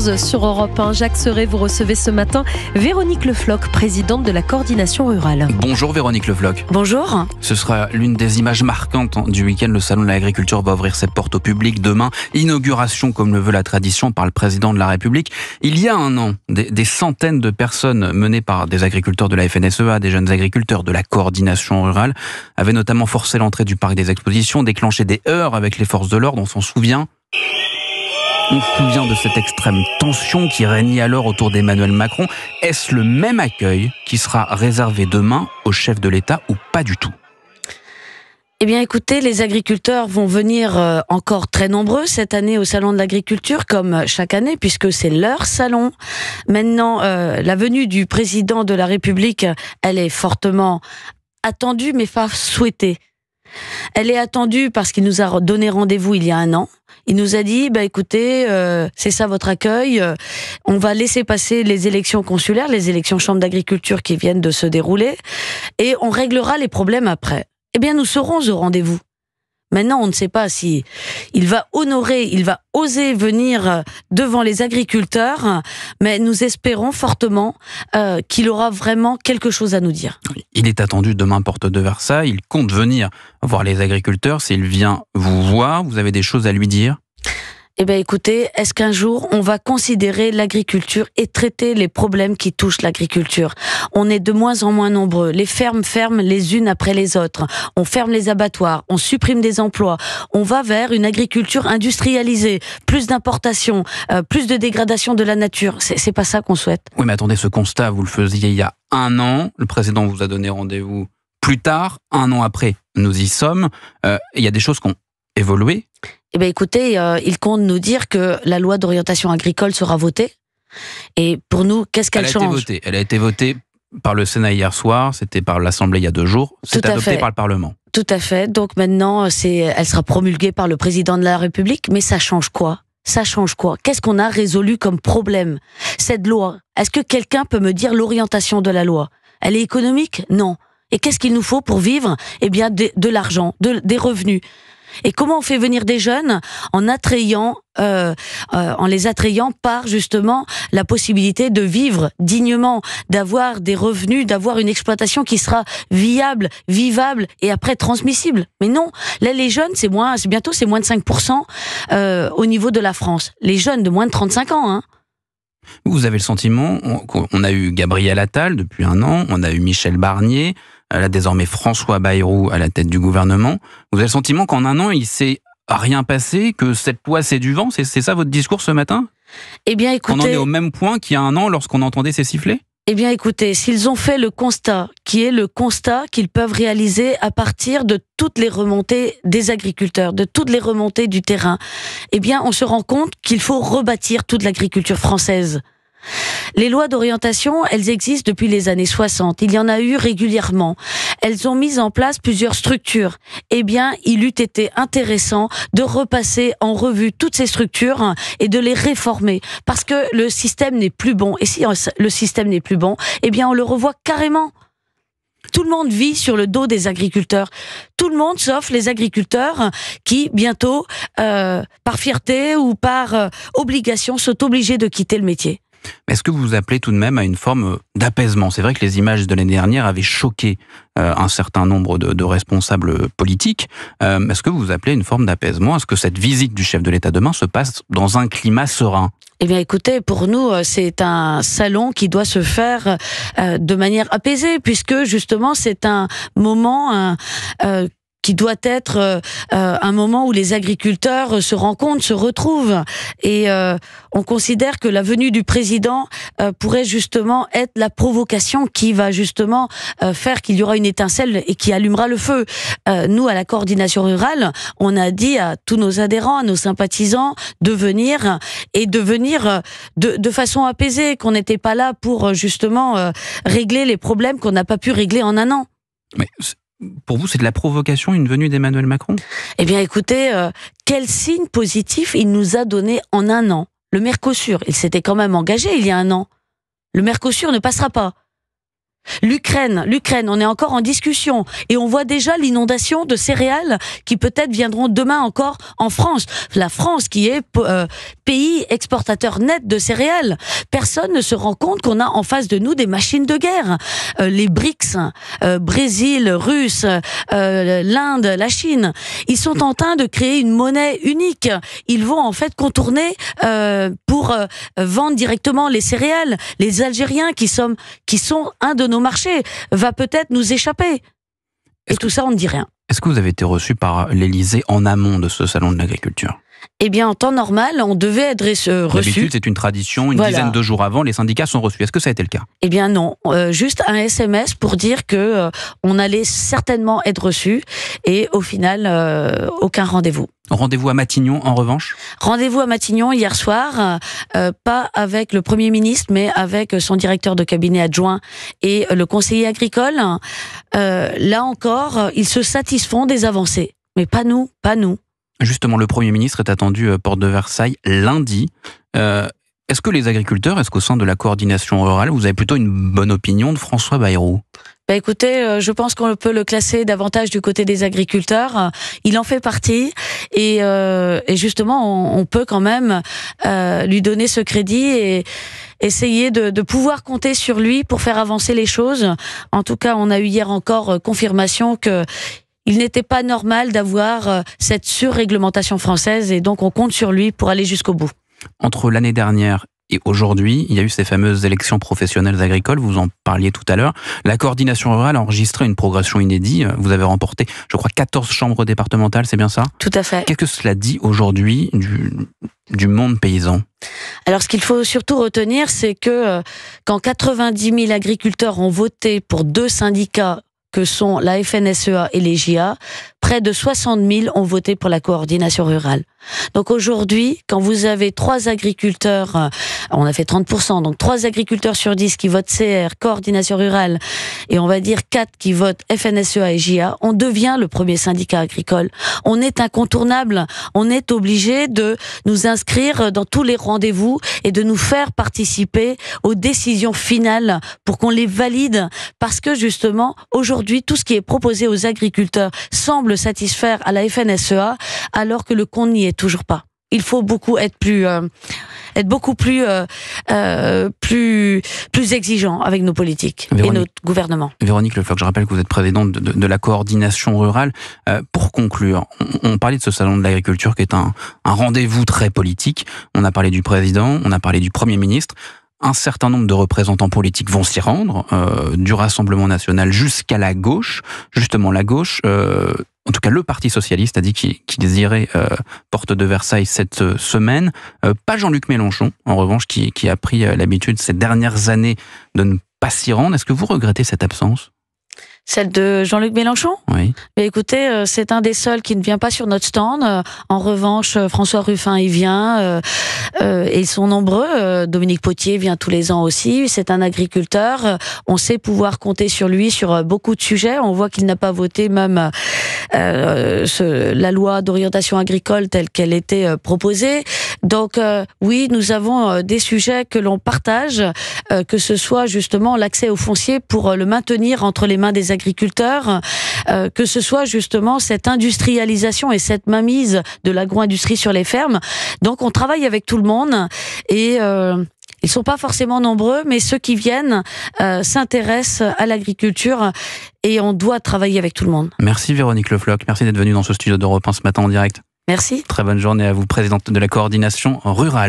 7h14 sur Europe 1. Jacques Serret, vous recevez ce matin Véronique Le Floch, présidente de la coordination rurale. Bonjour Véronique Le Floch. Bonjour. Ce sera l'une des images marquantes du week-end. Le salon de l'agriculture va ouvrir ses portes au public demain. Inauguration, comme le veut la tradition, par le président de la République. Il y a un an, des centaines de personnes menées par des agriculteurs de la FNSEA, des jeunes agriculteurs de la coordination rurale, avaient notamment forcé l'entrée du parc des expositions, déclenché des heurts avec les forces de l'ordre, on s'en souvient. On se souvient de cette extrême tension qui régnait alors autour d'Emmanuel Macron. Est-ce le même accueil qui sera réservé demain au chef de l'État ou pas du tout ? Eh bien écoutez, les agriculteurs vont venir encore très nombreux cette année au Salon de l'Agriculture, comme chaque année, puisque c'est leur salon. Maintenant, la venue du président de la République, elle est fortement attendue, mais pas souhaitée. Elle est attendue parce qu'il nous a donné rendez-vous il y a un an. Il nous a dit, écoutez, c'est ça votre accueil, on va laisser passer les élections consulaires, les élections chambres d'agriculture qui viennent de se dérouler, et on réglera les problèmes après. Eh bien, nous serons au rendez-vous. Maintenant, on ne sait pas si il va oser venir devant les agriculteurs, mais nous espérons fortement qu'il aura vraiment quelque chose à nous dire. Il est attendu demain porte de Versailles. Il compte venir voir les agriculteurs. S'il vient vous voir, vous avez des choses à lui dire ? Eh bien écoutez, est-ce qu'un jour on va considérer l'agriculture et traiter les problèmes qui touchent l'agriculture ? On est de moins en moins nombreux, les fermes ferment les unes après les autres, on ferme les abattoirs, on supprime des emplois, on va vers une agriculture industrialisée, plus d'importation, plus de dégradation de la nature, c'est pas ça qu'on souhaite. Oui, mais attendez, ce constat, vous le faisiez il y a un an, le président vous a donné rendez-vous plus tard, un an après, nous y sommes, il y a des choses qui ont évolué. Eh bien écoutez, il compte nous dire que la loi d'orientation agricole sera votée. Et pour nous, qu'est-ce qu'elle change ? Elle a été votée par le Sénat hier soir, c'était par l'Assemblée il y a 2 jours, c'est adopté par le Parlement. Tout à fait, donc maintenant elle sera promulguée par le président de la République, mais ça change quoi ? Ça change quoi ? Qu'est-ce qu'on a résolu comme problème ? Cette loi, est-ce que quelqu'un peut me dire l'orientation de la loi ? Elle est économique ? Non. Et qu'est-ce qu'il nous faut pour vivre ? Eh bien de l'argent, des revenus. Et comment on fait venir des jeunes en les attrayant par justement la possibilité de vivre dignement, d'avoir des revenus, d'avoir une exploitation qui sera viable, vivable et après transmissible. Mais non, là les jeunes c'est moins de 5% au niveau de la France. Les jeunes de moins de 35 ans, hein. Vous avez le sentiment qu'on a eu Gabriel Attal depuis un an, on a eu Michel Barnier, là désormais François Bayrou à la tête du gouvernement. Vous avez le sentiment qu'en un an, il s'est rien passé, que cette loi c'est du vent ? C'est ça votre discours ce matin ? Eh bien écoutez... On en est au même point qu'il y a un an lorsqu'on entendait ces sifflets ? Eh bien écoutez, s'ils ont fait le constat, qui est le constat qu'ils peuvent réaliser à partir de toutes les remontées des agriculteurs, de toutes les remontées du terrain, eh bien on se rend compte qu'il faut rebâtir toute l'agriculture française. Les lois d'orientation, elles existent depuis les années 60. Il y en a eu régulièrement. Elles ont mis en place plusieurs structures. Eh bien, il eût été intéressant de repasser en revue toutes ces structures et de les réformer. Parce que le système n'est plus bon. Et si le système n'est plus bon, eh bien, on le revoit carrément. Tout le monde vit sur le dos des agriculteurs. Tout le monde, sauf les agriculteurs qui, bientôt, par fierté ou par obligation, sont obligés de quitter le métier. Est-ce que vous appelez tout de même à une forme d'apaisement ? C'est vrai que les images de l'année dernière avaient choqué un certain nombre de responsables politiques. Est-ce que vous appelez une forme d'apaisement ? Est-ce que cette visite du chef de l'État demain se passe dans un climat serein ? Eh bien écoutez, pour nous, c'est un salon qui doit se faire de manière apaisée, puisque justement c'est un moment qui doit être un moment où les agriculteurs se rencontrent, se retrouvent. Et on considère que la venue du président pourrait justement être la provocation qui va justement faire qu'il y aura une étincelle et qui allumera le feu. Nous, à la coordination rurale, on a dit à tous nos adhérents, à nos sympathisants, de venir de façon apaisée, qu'on n'était pas là pour justement régler les problèmes qu'on n'a pas pu régler en un an. Mais pour vous, c'est de la provocation, une venue d'Emmanuel Macron ? Eh bien, écoutez, quel signe positif il nous a donné en un an ? Le Mercosur, il s'était quand même engagé il y a un an. Le Mercosur ne passera pas. L'Ukraine, on est encore en discussion et on voit déjà l'inondation de céréales qui peut-être viendront demain encore en France. La France qui est pays exportateur net de céréales. Personne ne se rend compte qu'on a en face de nous des machines de guerre. Les BRICS, Brésil, Russe, l'Inde, la Chine, ils sont en train de créer une monnaie unique. Ils vont en fait contourner pour vendre directement les céréales. Les Algériens qui sont un de nos marchés va peut-être nous échapper. Et tout ça, on ne dit rien. Est-ce que vous avez été reçu par l'Élysée en amont de ce salon de l'agriculture ? Eh bien, en temps normal, on devait être reçu. D'habitude, c'est une tradition, une dizaine de jours avant, les syndicats sont reçus. Est-ce que ça a été le cas ? Eh bien non, juste un SMS pour dire que on allait certainement être reçu et au final, aucun rendez-vous. Rendez-vous à Matignon, en revanche ? Rendez-vous à Matignon hier soir, pas avec le Premier ministre, mais avec son directeur de cabinet adjoint et le conseiller agricole. Là encore, ils se satisfont des avancées, mais pas nous. Justement, le Premier ministre est attendu porte de Versailles lundi. Est-ce que les agriculteurs, est-ce qu'au sein de la coordination rurale, vous avez plutôt une bonne opinion de François Bayrou ? Écoutez, je pense qu'on peut le classer davantage du côté des agriculteurs. Il en fait partie et justement, on peut quand même lui donner ce crédit et essayer de pouvoir compter sur lui pour faire avancer les choses. En tout cas, on a eu hier encore confirmation que il n'était pas normal d'avoir cette surréglementation française et donc on compte sur lui pour aller jusqu'au bout. Entre l'année dernière et aujourd'hui, il y a eu ces fameuses élections professionnelles agricoles, vous en parliez tout à l'heure. La coordination rurale a enregistré une progression inédite. Vous avez remporté, je crois, 14 chambres départementales, c'est bien ça ? Tout à fait. Qu'est-ce que cela dit aujourd'hui du monde paysan ? Alors, ce qu'il faut surtout retenir, c'est que quand 90 000 agriculteurs ont voté pour 2 syndicats que sont la FNSEA et les JA, près de 60 000 ont voté pour la coordination rurale. Donc aujourd'hui, quand vous avez 3 agriculteurs, on a fait 30%, donc 3 agriculteurs sur 10 qui votent CR, coordination rurale, et on va dire 4 qui votent FNSEA et JA, on devient le premier syndicat agricole. On est incontournable, on est obligé de nous inscrire dans tous les rendez-vous et de nous faire participer aux décisions finales pour qu'on les valide, parce que justement, aujourd'hui, tout ce qui est proposé aux agriculteurs semble satisfaire à la FNSEA, alors que le compte n'y est toujours pas. Il faut beaucoup être beaucoup plus exigeant avec nos politiques et notre gouvernement. Véronique Le Floch, je rappelle que vous êtes présidente de la coordination rurale. Pour conclure, on parlait de ce salon de l'agriculture qui est un rendez-vous très politique. On a parlé du président, on a parlé du Premier ministre. Un certain nombre de représentants politiques vont s'y rendre, du Rassemblement national jusqu'à la gauche. Justement, la gauche, en tout cas le Parti socialiste a dit qu'il irait porte de Versailles cette semaine. Pas Jean-Luc Mélenchon, en revanche, qui a pris l'habitude ces dernières années de ne pas s'y rendre. Est-ce que vous regrettez cette absence ? Celle de Jean-Luc Mélenchon ? Oui. Mais écoutez, c'est un des seuls qui ne vient pas sur notre stand. En revanche, François Ruffin y vient, et ils sont nombreux. Dominique Potier vient tous les ans aussi. C'est un agriculteur. On sait pouvoir compter sur lui sur beaucoup de sujets. On voit qu'il n'a pas voté même la loi d'orientation agricole telle qu'elle était proposée. Donc oui, nous avons des sujets que l'on partage, que ce soit justement l'accès au foncier pour le maintenir entre les mains des agriculteurs, que ce soit justement cette industrialisation et cette mainmise de l'agro-industrie sur les fermes. Donc on travaille avec tout le monde et ils sont pas forcément nombreux, mais ceux qui viennent s'intéressent à l'agriculture et on doit travailler avec tout le monde. Merci Véronique Le Floch, merci d'être venue dans ce studio d'Europe 1 ce matin en direct. Merci. Très bonne journée à vous, présidente de la coordination rurale.